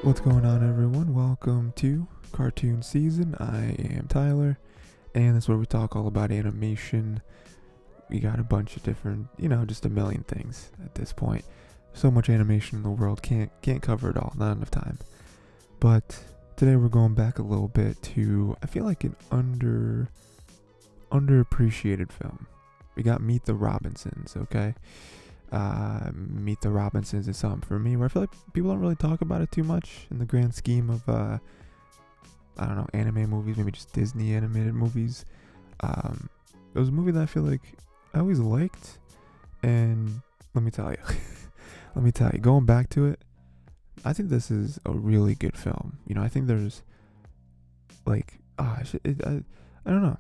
What's going on, everyone? Welcome to Cartoon Season. I am Tyler, and this is where we talk all about animation. We got a bunch of different, just a million things at this point. So much animation in the world, can't cover it all, not enough time. But today we're going back a little bit to, I feel like, an underappreciated film. We got Meet the Robinsons, okay? Meet the Robinsons is something for me where I feel like people don't really talk about it too much in the grand scheme of anime movies, maybe just Disney animated movies. It was a movie that I feel like I always liked, and let me tell you, going back to it, I think this is a really good film. I think there's like I don't know.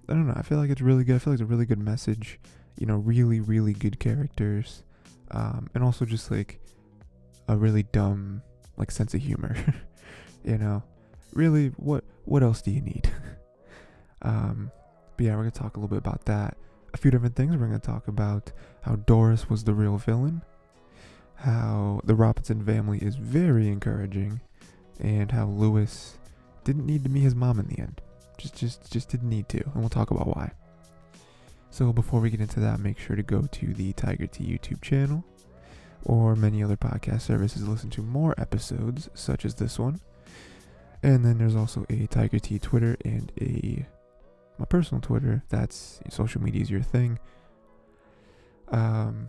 I feel like it's really good. I feel like it's a really good message. Really, really good characters, and also just like a really dumb sense of humor. Really, what else do you need? But yeah, we're gonna talk a little bit about that. A few different things. We're gonna talk about how Doris was the real villain, how the Robinson family is very encouraging, and how Lewis didn't need to meet his mom in the end. Just didn't need to, and we'll talk about why. So before we get into that, make sure to go to the Tiger T YouTube channel or many other podcast services to listen to more episodes such as this one. And then there's also a Tiger T Twitter and my personal Twitter. That's social media is your thing. And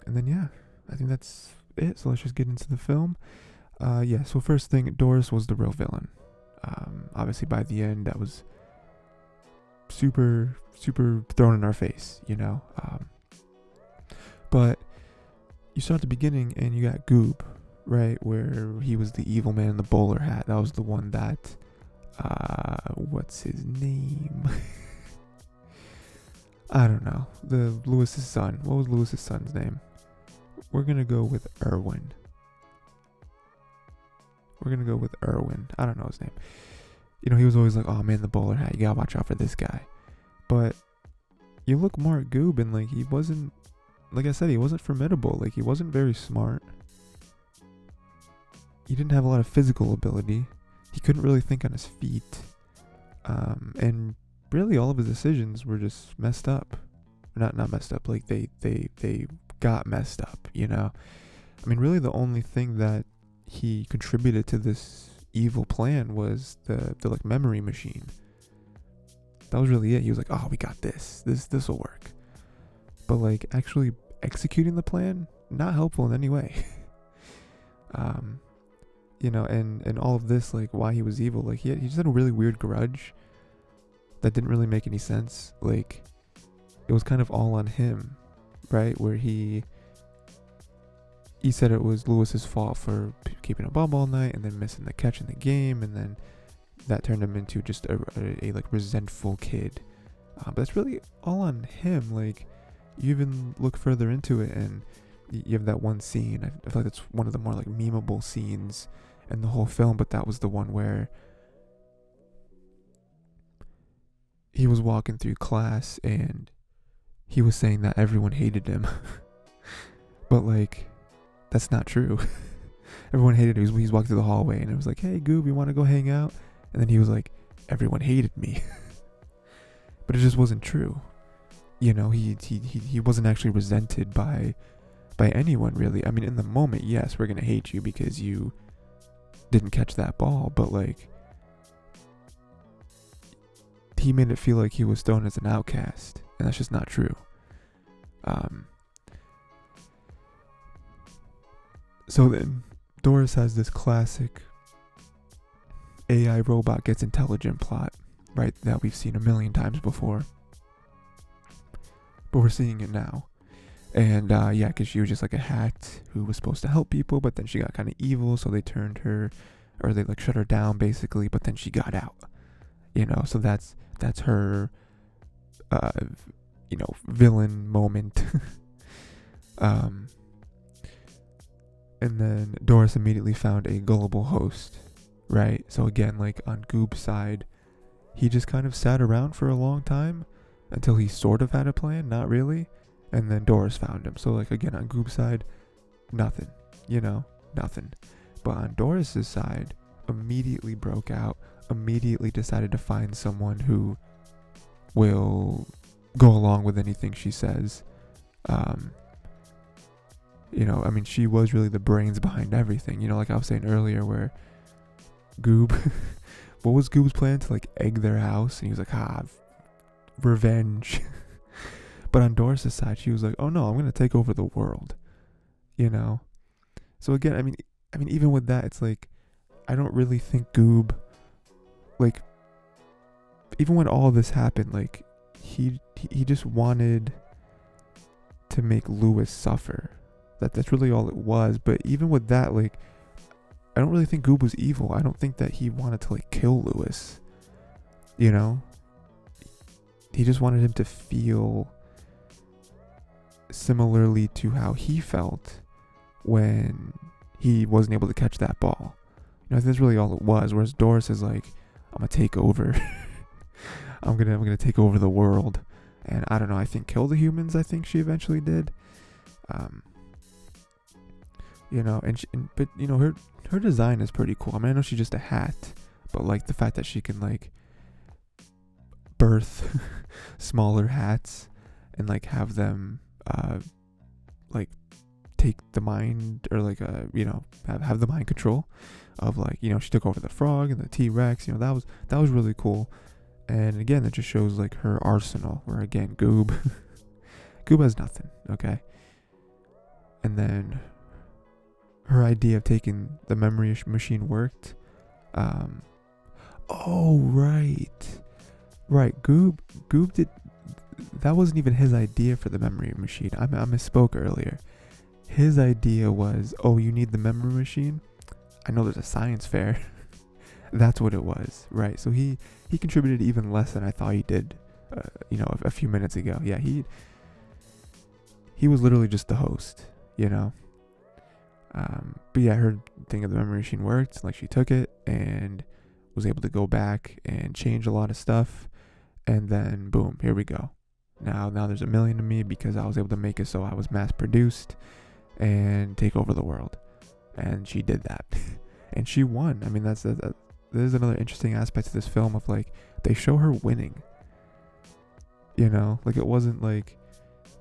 then yeah, I think that's it. So let's just get into the film. So first thing, Doris was the real villain. Obviously by the end that was super thrown in our face, but you start at the beginning and you got Goob, right, where he was the evil man in the bowler hat. That was the one that what's his name? I don't know. The Lewis's son. What was Lewis's son's name? We're gonna go with Erwin. I don't know his name. He was always like, oh man, the bowler hat, you gotta watch out for this guy. But you look more at Goob and he wasn't, like I said, he wasn't formidable. He wasn't very smart. He didn't have a lot of physical ability. He couldn't really think on his feet. And really all of his decisions were just messed up. Not messed up, they got messed up, really the only thing that he contributed to this evil plan was the memory machine. That was really it. He was like, oh, we got this will work. But actually executing the plan, not helpful in any way. And all of this, why he was evil, he just had a really weird grudge that didn't really make any sense. It was kind of all on him, right? Where he said it was Lewis's fault for keeping a bomb all night and then missing the catch in the game, and then that turned him into just a resentful kid. But that's really all on him. You even look further into it and you have that one scene. I feel like it's one of the more memeable scenes in the whole film, but that was the one where he was walking through class and he was saying that everyone hated him. But that's not true. Everyone hated him. He's walking through the hallway and it was like, hey Goob, you want to go hang out? And then he was like, everyone hated me. But it just wasn't true. He wasn't actually resented by anyone really. I mean, in the moment, yes, we're gonna hate you because you didn't catch that ball, but he made it feel like he was thrown as an outcast, and that's just not true. So then Doris has this classic AI robot gets intelligent plot, right, that we've seen a million times before. But we're seeing it now. And because she was just a hack who was supposed to help people, but then she got kind of evil, so they turned her, or they shut her down basically, but then she got out. So that's her villain moment. And then Doris immediately found a gullible host, right? So again, on Goob's side, he just kind of sat around for a long time until he sort of had a plan, not really. And then Doris found him. So again, on Goob's side, nothing, nothing. But on Doris's side, immediately broke out, immediately decided to find someone who will go along with anything she says. I mean, she was really the brains behind everything. Like I was saying earlier, where Goob, what was Goob's plan? To like egg their house, and he was like, revenge. But on Doris's side, she was like, oh no, I'm gonna take over the world. So again, I mean, even with that, it's like, I don't really think Goob, like, even when all this happened, like, he just wanted to make Lewis suffer. That's really all it was. But even with that, like, I don't really think Goob was evil. I don't think that he wanted to like kill Lewis. He just wanted him to feel similarly to how he felt when he wasn't able to catch that ball. I think that's really all it was. Whereas Doris is like, I'm gonna take over. I'm gonna take over the world. And I don't know, I think kill the humans. I think she eventually did. But her design is pretty cool. I mean, I know she's just a hat, but like the fact that she can like birth smaller hats and like have them like take the mind, or like have the mind control of, like, she took over the frog and the T-Rex. That was really cool. And again, it just shows like her arsenal, where again Goob has nothing. Okay. And then her idea of taking the memory machine worked. Right. Goob did. That wasn't even his idea for the memory machine. I misspoke earlier. His idea was, you need the memory machine? I know there's a science fair. That's what it was, right? So he contributed even less than I thought he did, a few minutes ago. Yeah, he was literally just the host, But yeah, her thing of the memory machine worked. Like, she took it and was able to go back and change a lot of stuff. And then, boom, here we go. Now there's 1 million of me because I was able to make it so I was mass produced and take over the world. And she did that. And she won. I mean, there's another interesting aspect to this film of, like, they show her winning. Like, it wasn't like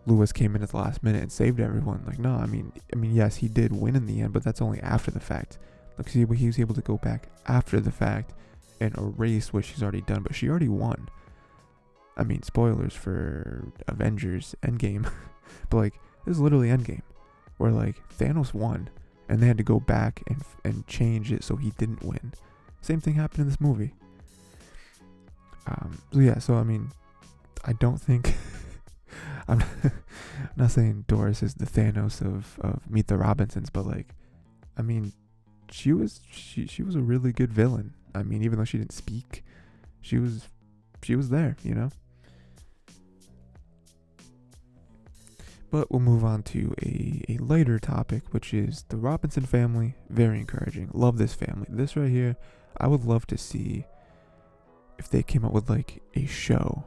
Lewis came in at the last minute and saved everyone. Like, no, I mean, yes, he did win in the end, but that's only after the fact. Like, see, he was able to go back after the fact and erase what she's already done, but she already won. I mean, spoilers for Avengers Endgame, but like, this is literally Endgame, where like Thanos won, and they had to go back and change it so he didn't win. Same thing happened in this movie. So I mean, I don't think I'm not saying Doris is the Thanos of Meet the Robinsons, but like, I mean, she was a really good villain. I mean, even though she didn't speak, she was there, But we'll move on to a lighter topic, which is the Robinson family. Very encouraging. Love this family. This right here, I would love to see if they came up with like a show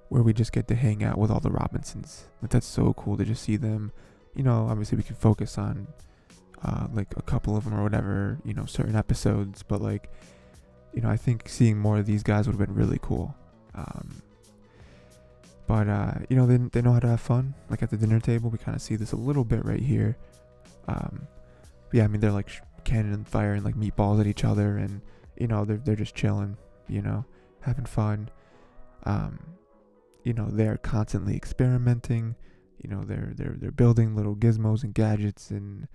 where we just get to hang out with all the Robinsons. Like, that's so cool to just see them. Obviously we can focus on like a couple of them or whatever, certain episodes. But like, I think seeing more of these guys would have been really cool. But they know how to have fun. Like, at the dinner table, we kind of see this a little bit right here. Yeah, I mean, they're like cannon and fire and like meatballs at each other, and they're just chilling, having fun. They're constantly experimenting. They're building little gizmos and gadgets and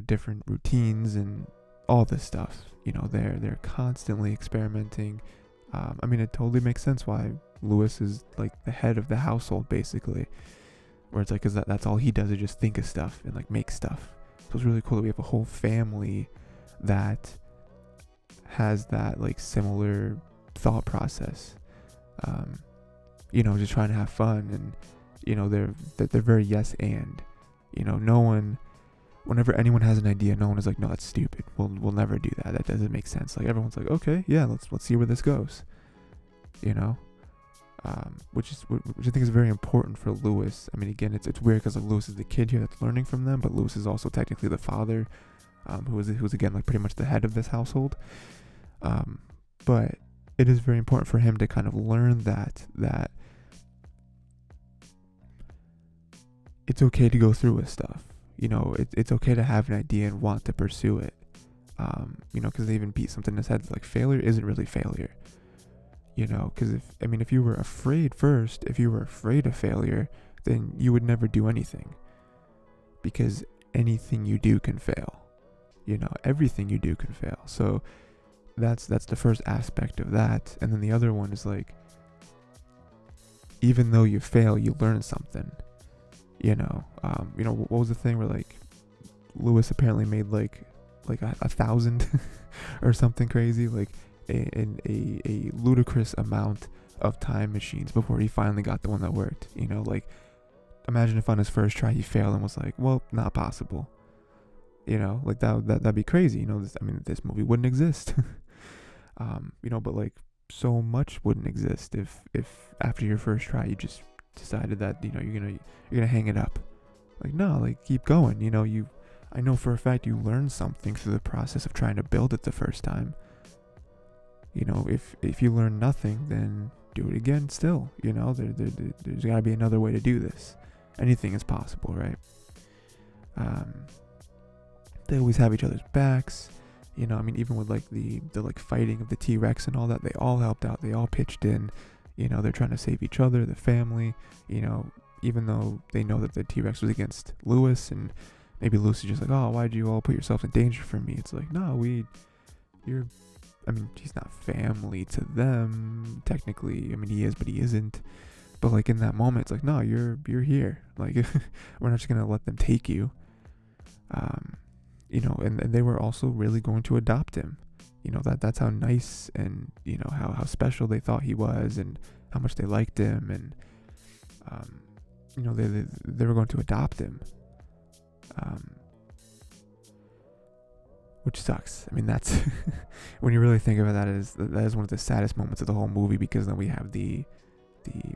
different routines and all this stuff. They're constantly experimenting. I mean, it totally makes sense why Lewis is like the head of the household, basically, where it's like, cause that's all he does is just think of stuff and like make stuff. So it's really cool that we have a whole family that has that like similar thought process. Just trying to have fun, and they're very yes and. No one, whenever anyone has an idea, no one is like, no, that's stupid. We'll never do that. That doesn't make sense. Like, everyone's like, okay, yeah, let's see where this goes. Which I think is very important for Lewis. I mean, again, it's weird because like Lewis is the kid here that's learning from them, but Lewis is also technically the father. who was again like pretty much the head of this household. But it is very important for him to kind of learn that it's okay to go through with stuff. It's okay to have an idea and want to pursue it. Because they even beat something in his head like failure isn't really failure. Because if you were afraid of failure, then you would never do anything. Because anything you do can fail. Everything you do can fail. So that's the first aspect of that. And then the other one is like, even though you fail, you learn something. What was the thing where like Lewis apparently made like 1,000 or something crazy, like a ludicrous amount of time machines before he finally got the one that worked. Like imagine if on his first try he failed and was like, well, not possible. Like that'd be crazy. This movie wouldn't exist. But like so much wouldn't exist if after your first try you just decided that you're gonna hang it up. Like no, like keep going. I know for a fact you learned something through the process of trying to build it the first time. If you learn nothing, then do it again still. There's gotta be another way to do this. Anything is possible, right? They always have each other's backs. Even with like the like fighting of the T-Rex and all that, they all helped out. They all pitched in. They're trying to save each other, the family. Even though they know that the T-Rex was against Lewis, and maybe Lewis is just like, oh, why'd you all put yourself in danger for me? It's like, no, he's not family to them, technically. He is, but he isn't. But like in that moment, it's like, no, you're here. Like, we're not just gonna let them take you. And they were also really going to adopt him. That's how nice and, how special they thought he was and how much they liked him. And, they were going to adopt him. Which sucks. That's, when you really think about that is one of the saddest moments of the whole movie, because then we have the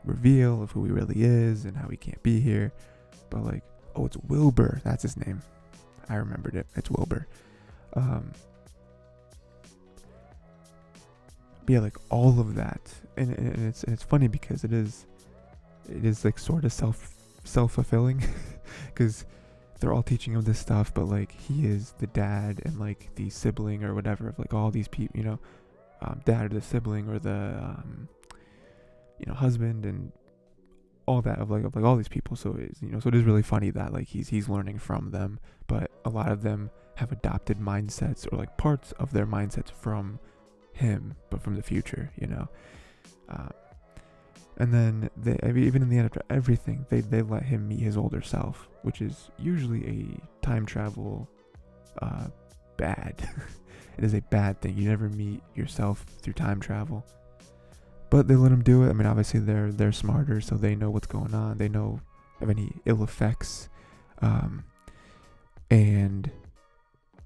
reveal of who he really is and how he can't be here. But like, oh, it's Wilbur. That's his name. I remembered it. It's Wilbur. Yeah, like all of that, and it's funny because it is like sort of self-fulfilling, because they're all teaching him this stuff, but like he is the dad and like the sibling or whatever of like all these people, dad or the sibling or the husband and all that of like all these people. So it is really funny that like he's learning from them, but a lot of them have adopted mindsets or like parts of their mindsets from him, but from the future. And then even in the end of everything, they let him meet his older self, which is usually a time travel bad. It is a bad thing. You never meet yourself through time travel. But they let him do it. Obviously they're smarter, so they know what's going on. They know of any ill effects. And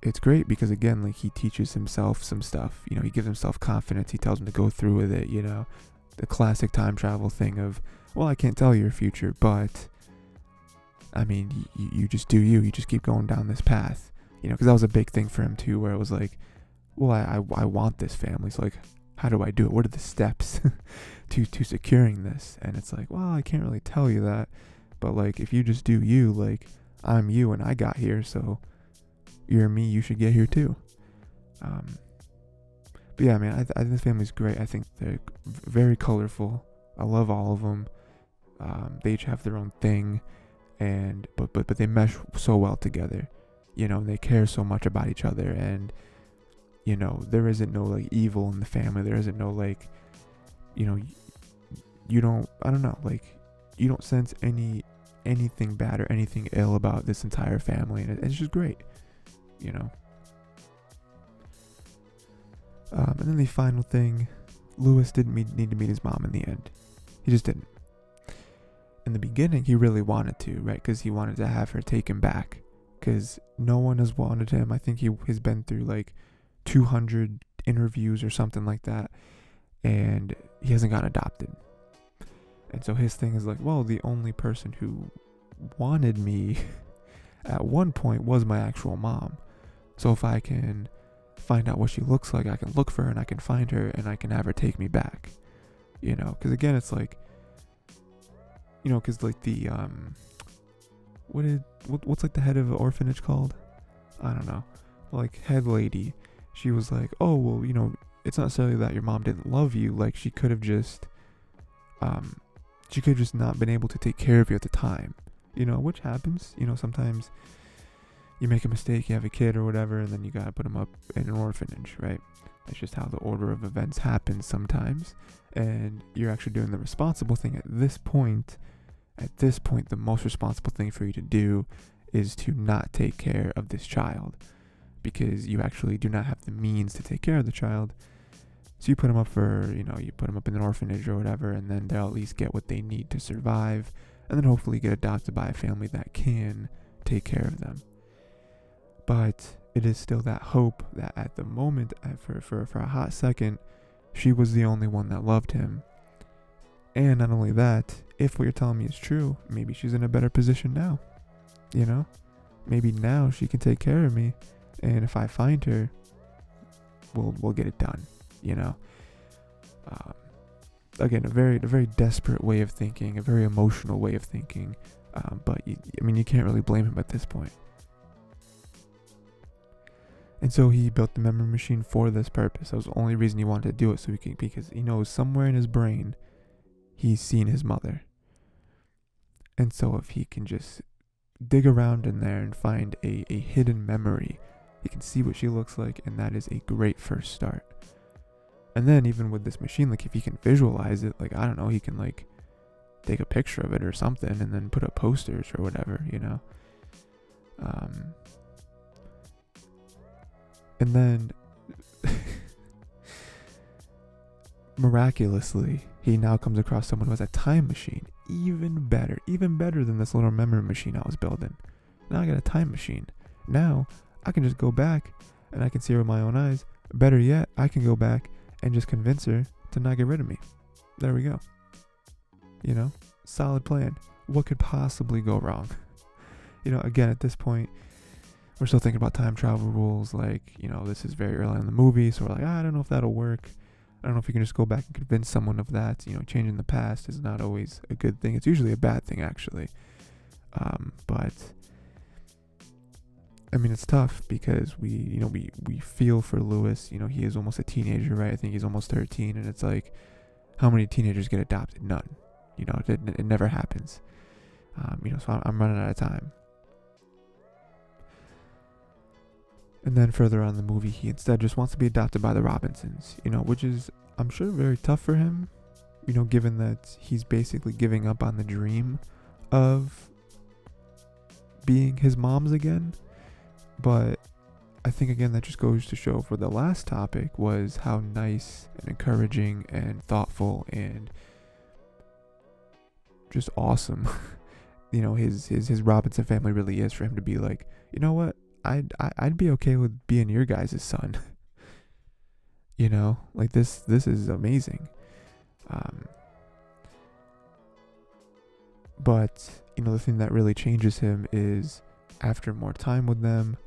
it's great because, again, like he teaches himself some stuff. He gives himself confidence. He tells him to go through with it, The classic time travel thing of, well, I can't tell your future, but, you just do you. You just keep going down this path. Because that was a big thing for him, too, where it was like, well, I want this family, so, like, how do I do it? What are the steps to securing this? And it's like, well, I can't really tell you that, but like if you just do you, like I'm you and I got here, so you're me, you should get here too. But yeah, I think this family's great. I think they're very colorful. I love all of them. They each have their own thing, and but they mesh so well together. They care so much about each other, and there isn't no like evil in the family. There isn't no like, you don't, I don't know, like you don't sense anything bad or anything ill about this entire family, and it's just great, And then the final thing, Lewis didn't need to meet his mom in the end. He just didn't. In the beginning, he really wanted to, right? Because he wanted to have her take him back. Because no one has wanted him. I think he has been through like 200 interviews or something like that, and he hasn't gotten adopted. And so his thing is like, well, the only person who wanted me at one point was my actual mom. So if I can find out what she looks like, I can look for her and I can find her and I can have her take me back. Because again, it's like, because like the what's like the head of an orphanage called? I don't know. Like head lady, she was like, oh well, it's not necessarily that your mom didn't love you. Like she could have just not been able to take care of you at the time. Which happens. Sometimes you make a mistake, you have a kid or whatever, and then you gotta put them up in an orphanage, right? That's just how the order of events happens sometimes. And you're actually doing the responsible thing at this point. At this point, the most responsible thing for you to do is to not take care of this child, because you actually do not have the means to take care of the child. So you put them up you put them up in an orphanage or whatever, and then they'll at least get what they need to survive, and then hopefully get adopted by a family that can take care of them. But it is still that hope that at the moment, for a hot second, she was the only one that loved him. And not only that, if what you're telling me is true, maybe she's in a better position now. Maybe now she can take care of me, and if I find her, we'll get it done. Again, a very desperate way of thinking, a very emotional way of thinking. But you can't really blame him at this point. And so he built the memory machine for this purpose. That was the only reason he wanted to do it, because he knows somewhere in his brain he's seen his mother. And so if he can just dig around in there and find a hidden memory, he can see what she looks like, and that is a great first start. And then even with this machine, like if he can visualize it, like I don't know, he can like take a picture of it or something and then put up posters or whatever, and then miraculously, he now comes across someone who has a time machine. Even better than this little memory machine I was building. Now I got a time machine. Now I can just go back and I can see her with my own eyes. Better yet, I can go back and just convince her to not get rid of me. There we go. Solid plan. What could possibly go wrong? Again, at this point, we're still thinking about time travel rules. Like, this is very early in the movie, so we're like, I don't know if that'll work. I don't know if you can just go back and convince someone of that. Changing the past is not always a good thing. It's usually a bad thing, actually. But it's tough because we feel for Lewis. He is almost a teenager, right? I think he's almost 13, and it's like, how many teenagers get adopted? None. It never happens. So I'm running out of time. And then further on in the movie, he instead just wants to be adopted by the Robinsons, which is, I'm sure, very tough for him, given that he's basically giving up on the dream of being his mom's again. But I think, again, that just goes to show for the last topic was how nice and encouraging and thoughtful and just awesome, his Robinson family really is, for him to be like, you know what? I'd be okay with being your guys' son. Like this is amazing. But the thing that really changes him is after more time with them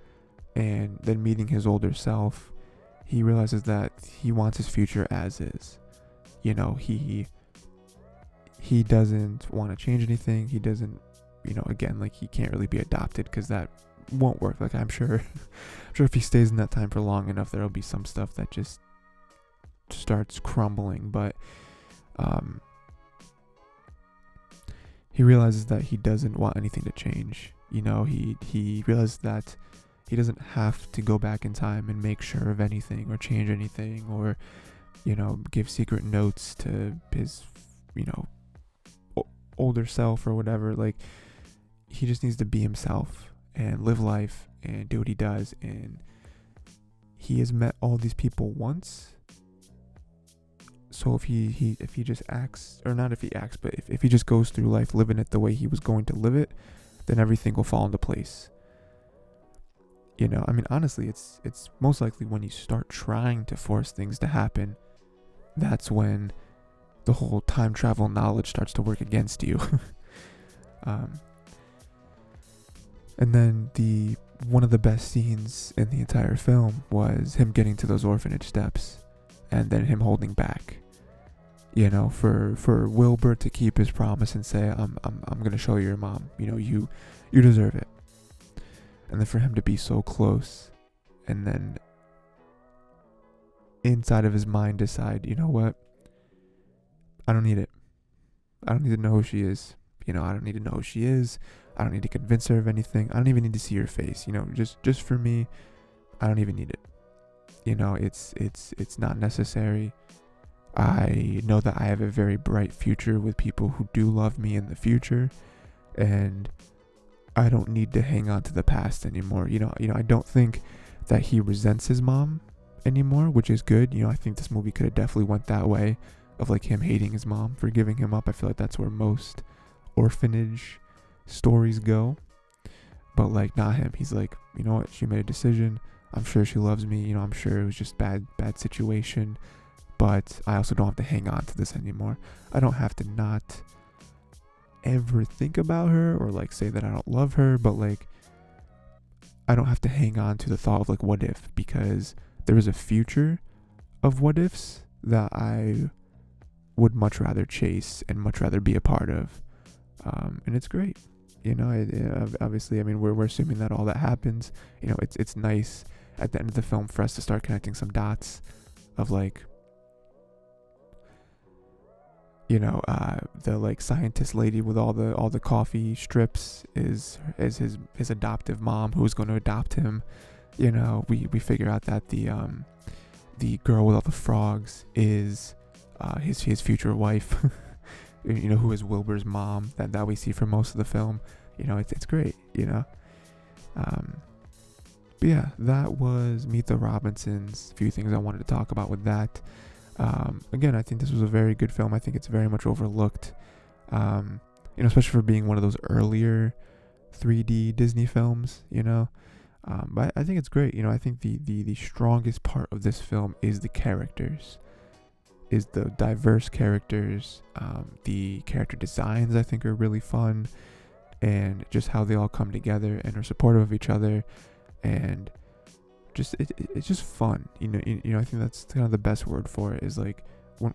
and then meeting his older self, he realizes that he wants his future as is. He doesn't want to change anything. He doesn't, again, like he can't really be adopted because that won't work. Like I'm sure if he stays in that time for long enough, there'll be some stuff that just starts crumbling. But he realizes that he doesn't want anything to change. He realizes that he doesn't have to go back in time and make sure of anything or change anything or give secret notes to his older self or whatever. Like he just needs to be himself and live life and do what he does. And he has met all these people once. So if he just acts, or not if he acts, but if he just goes through life living it the way he was going to live it, then everything will fall into place. Honestly, it's most likely when you start trying to force things to happen, that's when the whole time travel knowledge starts to work against you. And then the one of the best scenes in the entire film was him getting to those orphanage steps and then him holding back, for Wilbur to keep his promise and say, I'm gonna show you your mom, you deserve it. And then for him to be so close and then inside of his mind decide, you know what, I don't need it. I don't need to know who she is. I don't need to know who she is. I don't need to convince her of anything. I don't even need to see her face. Just for me, I don't even need it. It's not necessary. I know that I have a very bright future with people who do love me in the future, and I don't need to hang on to the past anymore. I don't think that he resents his mom anymore, which is good. I think this movie could have definitely went that way of like him hating his mom for giving him up. I feel like that's where most orphanage stories go. But like not him. He's like, you know what, she made a decision. I'm sure she loves me. I'm sure it was just bad situation. But I also don't have to hang on to this anymore. I don't have to not ever think about her or like say that I don't love her, but like I don't have to hang on to the thought of like what if, because there is a future of what ifs that I would much rather chase and much rather be a part of. And it's great. Obviously, I mean, we're assuming that all that happens. It's nice at the end of the film for us to start connecting some dots of like, the like scientist lady with all the coffee strips is his adoptive mom who's going to adopt him. We figure out that the girl with all the frogs is his future wife. Who is Wilbur's mom that we see for most of the film. It's great. But yeah, that was Meet the Robinsons. A few things I wanted to talk about with that. Again, I think this was a very good film. I think it's very much overlooked, especially for being one of those earlier 3D Disney films, but I think it's great. I think the strongest part of this film is the characters, is the diverse characters. The character designs I think are really fun, and just how they all come together and are supportive of each other, and just it's just fun. I think that's kind of the best word for it, is like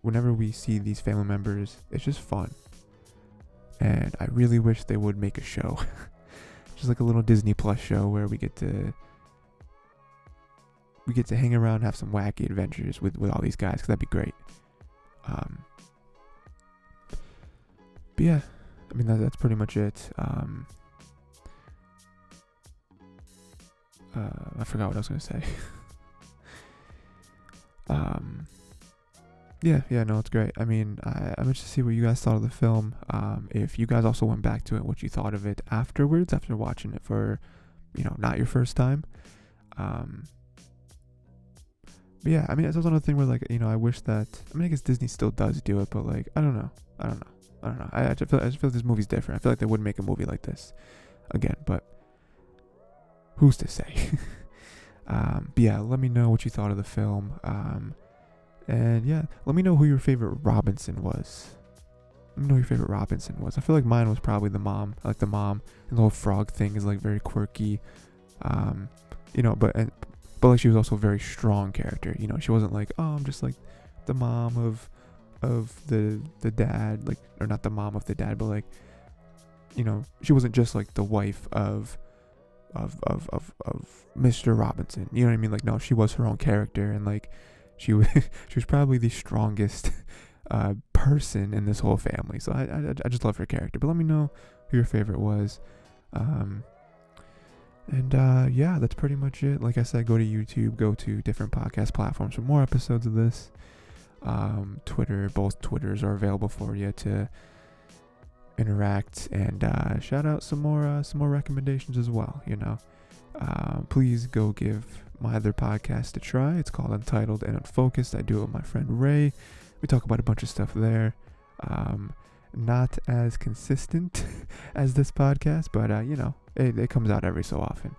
whenever we see these family members, it's just fun. And I really wish they would make a show. Just like a little Disney Plus show where we get to hang around and have some wacky adventures with all these guys, because that'd be great. But yeah, I mean that's pretty much it. I forgot what I was gonna say. No, it's great. I mean, I'm interested to see what you guys thought of the film. If you guys also went back to it, what you thought of it afterwards, after watching it for, not your first time. But yeah, I mean, it's also another thing where like, I wish that, I guess Disney still does do it, but like, I don't know. I just feel like this movie's different. I feel like they wouldn't make a movie like this again, but who's to say? But yeah, let me know what you thought of the film. And yeah, let me know who your favorite Robinson was. Let me know who your favorite Robinson was. I feel like mine was probably the mom. I like the mom, and the whole frog thing is like very quirky. But like she was also a very strong character. She wasn't like, oh, I'm just like the mom of the dad, like, or not the mom of the dad, but like, she wasn't just like the wife of Mr. Robinson. You know what I mean? Like, no, she was her own character, and like she was probably the strongest person in this whole family. So I just love her character. But let me know who your favorite was. Yeah, that's pretty much it. Like I said, go to YouTube, go to different podcast platforms for more episodes of this. Twitter, both Twitters are available for you to interact, and shout out some more recommendations as well. Please go give my other podcast a try. It's called Untitled and Unfocused. I do it with my friend Ray. We talk about a bunch of stuff there. Not as consistent as this podcast, but it comes out every so often.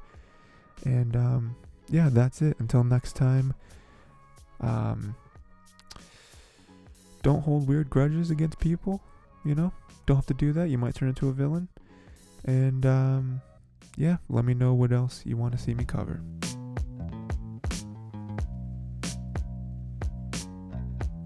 And yeah, that's it. Until next time. Don't hold weird grudges against people. Don't have to do that. You might turn into a villain. And yeah, let me know what else you want to see me cover.